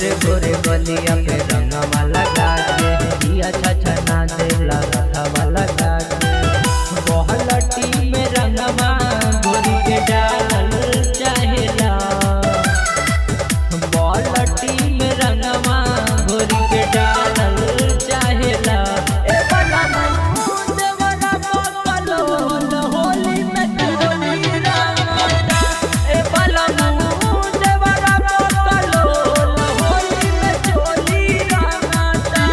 गोरे गोरे गलिया पे रंगवा लगा के दिया छछना देला रथवा लगा के बहलटी में रंगवा गोरी के डालल चाहेला बहलटी में रंगवा गोरी के डालल चाहेला ए बला देवरा पकलो होली में चोली रंगता ए बला देवरा पकलो होली में चोली रंगता।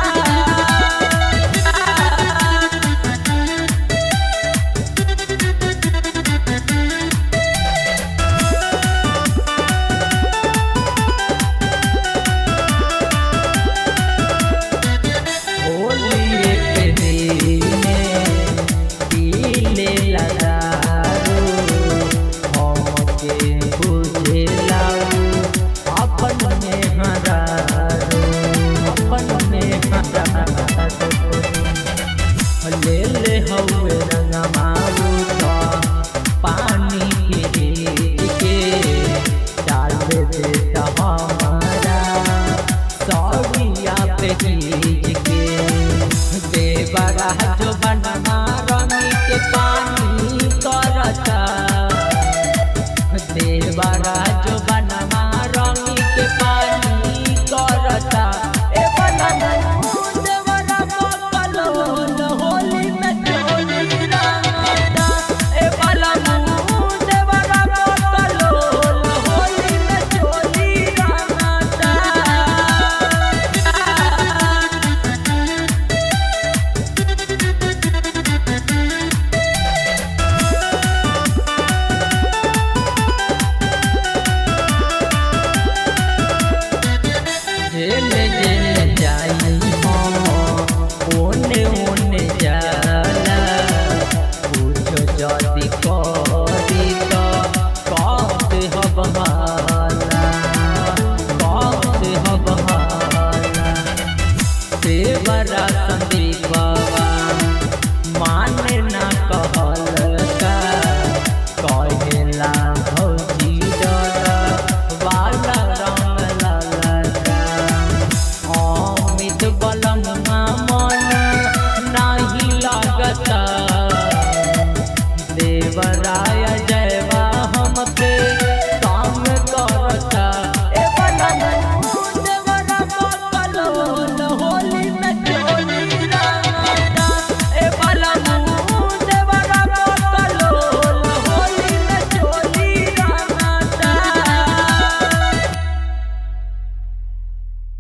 ले ले हवे रंगमाऊ पानी के डाल दे हम